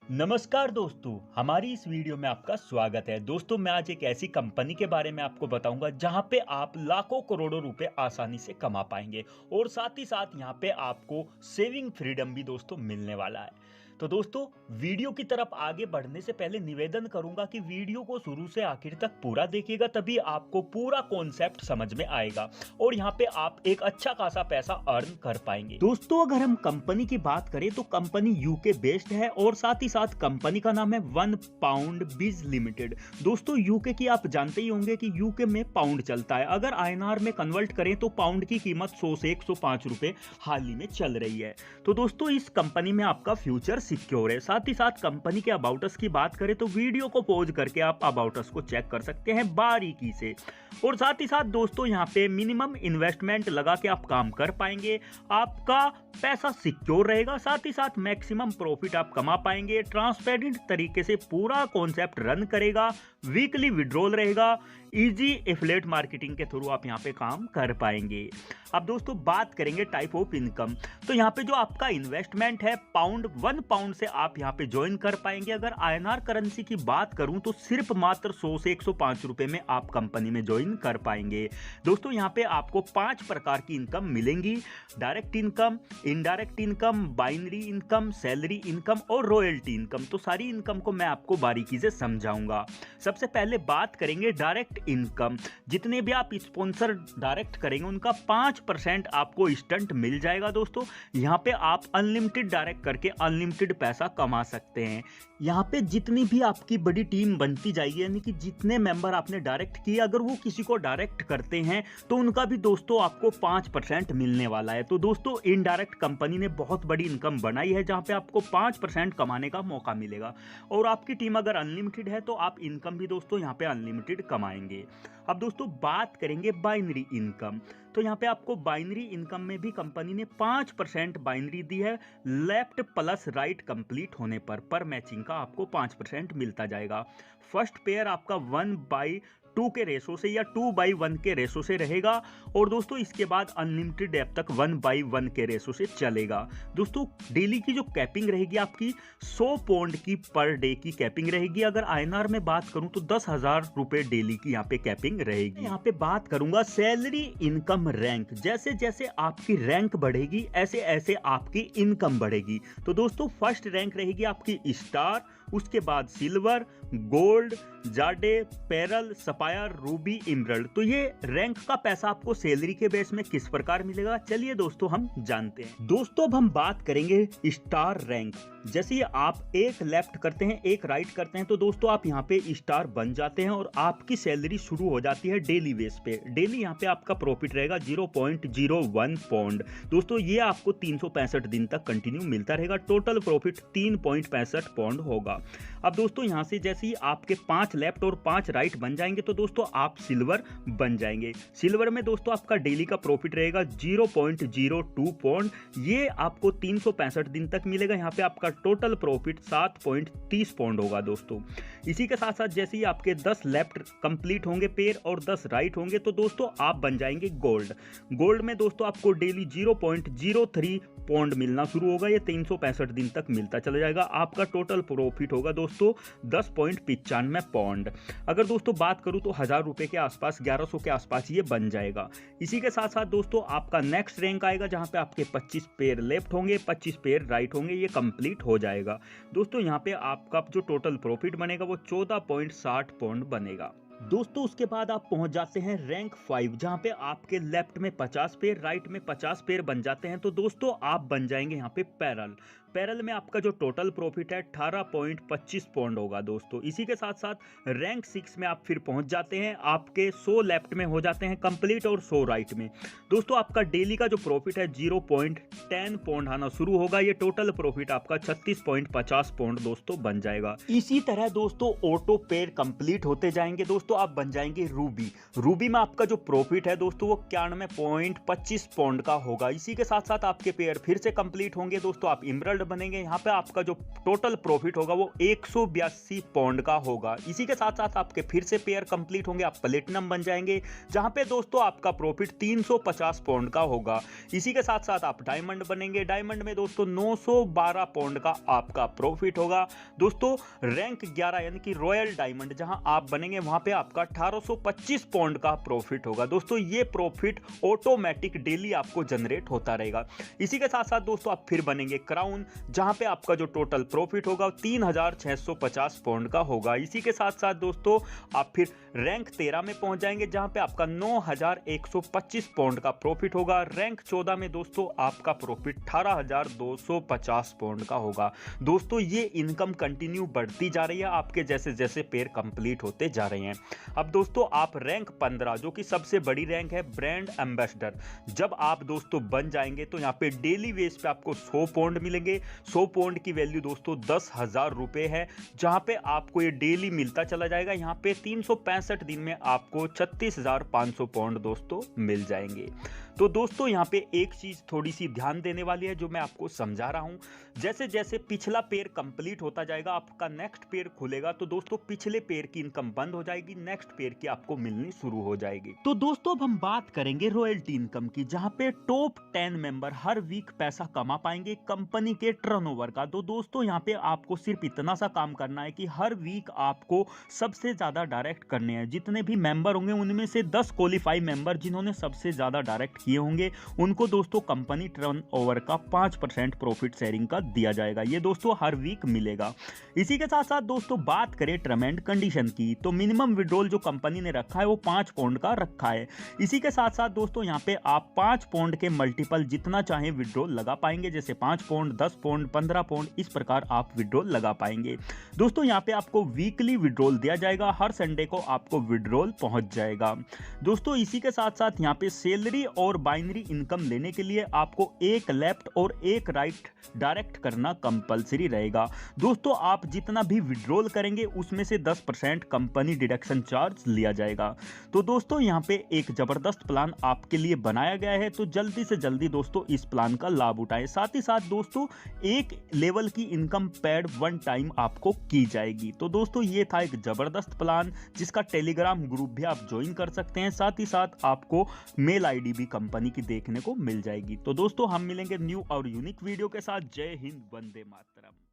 नमस्कार दोस्तों, हमारी इस वीडियो में आपका स्वागत है। दोस्तों, मैं आज एक ऐसी कंपनी के बारे में आपको बताऊंगा जहां पे आप लाखों करोड़ों रुपए आसानी से कमा पाएंगे और साथ ही साथ यहां पे आपको सेविंग फ्रीडम भी दोस्तों मिलने वाला है। तो दोस्तों, वीडियो की तरफ आगे बढ़ने से पहले निवेदन करूंगा कि वीडियो को शुरू से आखिर तक पूरा देखिएगा, तभी आपको पूरा कॉन्सेप्ट समझ में आएगा और यहाँ पे आप एक अच्छा खासा पैसा अर्न कर पाएंगे। दोस्तों, अगर हम कंपनी की बात करें तो कंपनी यूके बेस्ड है और साथ ही साथ कंपनी का नाम है वन पाउंड बीज लिमिटेड। दोस्तों, यूके की आप जानते ही होंगे कि यूके में पाउंड चलता है। अगर आईएनआर में कन्वर्ट करें तो पाउंड की कीमत 100 से 105 रुपए हाल ही में चल रही है। तो दोस्तों, इस कंपनी में आपका फ्यूचर सिक्योर है। साथ ही साथ कंपनी के अबाउट अस की बात करें तो वीडियो को पॉज करके आप अबाउट अस को चेक कर सकते हैं बारीकी से। और साथ ही साथ दोस्तों, यहाँ पे मिनिमम इन्वेस्टमेंट लगा के आप काम कर पाएंगे, आपका पैसा सिक्योर रहेगा, साथ ही साथ मैक्सिमम प्रॉफिट आप कमा पाएंगे। ट्रांसपेरेंट तरीके से पूरा कॉन्सेप्ट रन करेगा, वीकली विड्रॉल रहेगा, इजी एफिलिएट मार्केटिंग के थ्रू आप यहाँ पे काम कर पाएंगे। अब दोस्तों, बात करेंगे टाइप ऑफ इनकम। तो यहाँ पे जो आपका इन्वेस्टमेंट है पाउंड, 1 पाउंड से आप यहाँ पे ज्वाइन कर पाएंगे। अगर आईएनआर करेंसी की बात करूं तो सिर्फ मात्र 100 से 105 रुपए में आप कंपनी में ज्वाइन कर पाएंगे। दोस्तों, यहाँ पे आपको 5 प्रकार की इनकम मिलेंगी: direct income, indirect income, binary income, salary income और रॉयल्टी इनकम। तो सारी इनकम को मैं आपको बारीकी से समझाऊंगा। सबसे पहले बात करेंगे डायरेक्ट इनकम। जितने भी आप स्पॉन्सर डायरेक्ट करेंगे उनका 5% आपको इंस्टेंट मिल जाएगा। दोस्तों, यहाँ पे आप अनलिमिटेड डायरेक्ट करके अनलिमिटेड पैसा कमा सकते हैं। यहाँ पे जितनी भी आपकी बड़ी टीम बनती जाएगी, यानी कि जितने मेंबर आपने डायरेक्ट किए, अगर वो किसी को डायरेक्ट करते हैं तो उनका भी दोस्तों आपको 5% मिलने वाला है। तो दोस्तों, इनडायरेक्ट कंपनी ने बहुत बड़ी इनकम बनाई है जहाँ पे आपको 5% कमाने का मौका मिलेगा। और आपकी टीम अगर अनलिमिटेड है तो आप इनकम भी दोस्तों यहाँ पे अनलिमिटेड कमाएंगे। अब दोस्तों, बात करेंगे बाइनरी इनकम। तो यहाँ पे आपको बाइनरी इनकम में भी कंपनी ने 5% बाइनरी दी है। लेफ्ट प्लस राइट कंप्लीट होने पर मैचिंग का आपको 5% मिलता जाएगा। फर्स्ट पेयर आपका 1/2 के रेशो से या 2/1 के रेशो से रहेगा और दोस्तों इसके बाद अनलिमिटेड डेप तक 1/1 के रेशो से चलेगा। दोस्तों, डेली की जो कैपिंग रहेगी आपकी 100 पौंड की पर डे की कैपिंग रहेगी। अगर आईएनआर में बात करूं तो 10,000 रुपए डेली की यहाँ पे कैपिंग रहेगी। यहाँ पे बात करूंगा सैलरी इनकम रैंक। जैसे जैसे आपकी रैंक बढ़ेगी ऐसे ऐसे आपकी इनकम बढ़ेगी। तो दोस्तों, फर्स्ट रैंक रहेगी आपकी स्टार, उसके बाद सिल्वर, गोल्ड, जाडे, पेरल, सफायर, रूबी, इमरल्ड। तो ये रैंक का पैसा आपको सैलरी के बेस में किस प्रकार मिलेगा, चलिए दोस्तों हम जानते हैं। दोस्तों, अब हम बात करेंगे स्टार रैंक। जैसे ही आप एक लेफ्ट करते हैं एक राइट करते हैं तो दोस्तों आप यहाँ पे स्टार बन जाते हैं और आपकी सैलरी शुरू हो जाती है डेली बेस पे। डेली यहाँ पे आपका प्रॉफिट रहेगा 0.01 पौंड। दोस्तों, ये आपको 365 दिन तक कंटिन्यू मिलता रहेगा। टोटल प्रॉफिट 3.65 पौंड होगा। अब दोस्तों, यहाँ से जैसे ही आपके 5 लेफ्ट और 5 राइट बन जाएंगे तो दोस्तों आप सिल्वर बन जाएंगे। सिल्वर में दोस्तों आपका डेली का प्रॉफिट रहेगा 0.02 पौंड। ये आपको 365 दिन तक मिलेगा। यहाँ पे आपका टोटल प्रॉफिट 7.30 पौंड होगा। दोस्तों, इसी के साथ साथ जैसे ही आपके 10 लेफ्ट कंप्लीट होंगे पेयर और 10 राइट होंगे तो दोस्तों आप बन जाएंगे गोल्ड। गोल्ड में दोस्तों आपको डेली 0.03 पौंड मिलना शुरू होगा। ये 365 दिन तक मिलता चला जाएगा। आपका टोटल प्रॉफिट होगा दोस्तों 10.95 पौंड। अगर दोस्तों बात करूं तो 1000 रुपए के आसपास, 1100 के आसपास ये बन जाएगा। इसी के साथ साथ दोस्तों आपका नेक्स्ट रैंक आएगा जहां पे आपके 25 पेयर लेफ्ट होंगे, 25 पेयर राइट होंगे। ये कंप्लीट हो जाएगा। दोस्तों, यहाँ पे आपका जो टोटल प्रॉफिट बनेगा वो 14.60 पौंड बनेगा। दोस्तों, उसके बाद आप पहुंच जाते हैं रैंक 5 जहां पे आपके लेफ्ट में 50 पेयर, राइट में 50 पेयर बन जाते हैं। तो दोस्तों आप बन जाएंगे यहाँ पे पैरल। पैरल में आपका जो टोटल प्रॉफिट है 18.25 पौंड होगा। दोस्तों, इसी के साथ साथ रैंक 6 में आप फिर पहुंच जाते हैं। आपके 100 लेफ्ट में हो जाते हैं कंप्लीट और 100 राइट में। दोस्तों, आपका डेली का जो प्रॉफिट है 0.10 पौंड आना शुरू होगा। ये टोटल प्रॉफिट आपका 36.50 पौंड दोस्तों बन जाएगा। इसी तरह दोस्तों ऑटो पेयर कंप्लीट होते जाएंगे। दोस्तों, आप बन जाएंगे रूबी। रूबी में आपका जो प्रॉफिट है दोस्तों वो 91.25 पौंड का होगा। इसी के साथ साथ आपके पेयर फिर से कंप्लीट होंगे। दोस्तों, आप इमरल्ड एमरल्ड बनेंगे, यहाँ पे आपका जो टोटल प्रॉफिट होगा वो 182 पाउंड का होगा। इसी के साथ साथ आपके फिर से पेयर कंप्लीट होंगे, आप प्लेटिनम बन जाएंगे, जहां पे दोस्तों आपका प्रॉफिट 350 पाउंड का होगा। इसी के साथ साथ आप डायमंड बनेंगे, डायमंड में दोस्तों 912 पाउंड का आपका प्रॉफिट होगा। दोस्तों रैंक 11 यानी कि रॉयल डायमंड जहां आप बनेंगे वहां पे आपका 1825 पाउंड का प्रॉफिट होगा। दोस्तों ये प्रॉफिट ऑटोमेटिक डेली आपको जनरेट होता रहेगा। इसी के साथ साथ दोस्तों आप फिर बनेंगे क्राउन, जहां पे आपका जो टोटल प्रॉफिट होगा 3650 पाउंड का होगा। इसी के साथ साथ दोस्तों आप फिर रैंक 13 में पहुंच जाएंगे, जहां पे आपका 9125 पाउंड का प्रॉफिट होगा। रैंक 14 में दोस्तों आपका प्रॉफिट 18250 पाउंड का होगा। दोस्तों ये इनकम कंटिन्यू बढ़ती जा रही है आपके जैसे जैसे पेयर कंप्लीट होते जा रहे हैं। अब दोस्तों आप रैंक 15 जो कि सबसे बड़ी रैंक है ब्रांड एम्बेसडर, जब आप दोस्तों बन जाएंगे तो यहाँ पे डेली बेस पे आपको 100 पाउंड मिलेंगे। 100 पाउंड की वैल्यू दोस्तों 10,000 रुपए है, जहां पे आपको ये डेली मिलता चला जाएगा। यहाँ पे 365 दिन में आपको 36,500 पाउंड दोस्तों मिल जाएंगे। तो दोस्तों यहाँ पे एक चीज थोड़ी सी ध्यान देने वाली है जो मैं आपको समझा रहा हूं, जैसे जैसे पिछला पेयर कंप्लीट होता जाएगा आपका नेक्स्ट पेयर खुलेगा, तो दोस्तों पिछले पेयर की इनकम बंद हो जाएगी, नेक्स्ट पेयर की आपको मिलनी शुरू हो जाएगी। तो दोस्तों अब हम बात करेंगे रॉयल्टी इनकम की, जहां पे टॉप 10 मेंबर हर वीक पैसा कमा पाएंगे कंपनी के टर्नओवर का। तो दोस्तों यहाँ पे आपको सिर्फ इतना सा काम करना है कि हर वीक आपको सबसे ज्यादा डायरेक्ट करने हैं। जितने भी मेंबर होंगे उनमें से 10 क्वालिफाई मेंबर जिन्होंने सबसे ज्यादा डायरेक्ट किए होंगे उनको दोस्तों कंपनी टर्नओवर का 5% प्रॉफिट शेयरिंग का दिया जाएगा। ये दोस्तों हर वीक मिलेगा। इसी के साथ साथ दोस्तों बात करें टर्म एंड कंडीशन की, तो मिनिमम विड्रॉल जो कंपनी ने रखा है वो 5 पाउंड का रखा है। इसी के साथ साथ दोस्तों यहाँ पे आप 5 पाउंड के मल्टीपल जितना चाहे विड्रॉल लगा पाएंगे, जैसे 5 पाउंड, 10 पाउंड, 15 पाउंड, इस प्रकार आप विड्रॉल लगा पाएंगे। दोस्तों यहाँ पे आपको वीकली विड्रॉल दिया जाएगा, हर संडे को आपको विड्रॉल पहुंच जाएगा। दोस्तों इसी के साथ साथ यहाँ पे सैलरी और बाइनरी इनकम लेने के लिए आपको एक लेफ्ट और एक राइट डायरेक्ट करना कंपलसरी रहेगा। दोस्तों आप जितना भी विड्रॉल करेंगे उसमें से 10% कंपनी डिडक्शन चार्ज लिया जाएगा। तो दोस्तों यहाँ पे एक जबरदस्त प्लान आपके लिए बनाया गया है, तो जल्दी से जल्दी दोस्तों इस प्लान का लाभ उठाएं। साथ ही साथ दोस्तों एक लेवल की इनकम पेड वन टाइम आपको की जाएगी। तो दोस्तों ये था एक जबरदस्त प्लान जिसका टेलीग्राम ग्रुप भी आप ज्वाइन कर सकते हैं। साथ ही साथ आपको मेल आईडी भी कंपनी की देखने को मिल जाएगी। तो दोस्तों हम मिलेंगे न्यू और यूनिक वीडियो के साथ। जय हिंद, वंदे मातरम।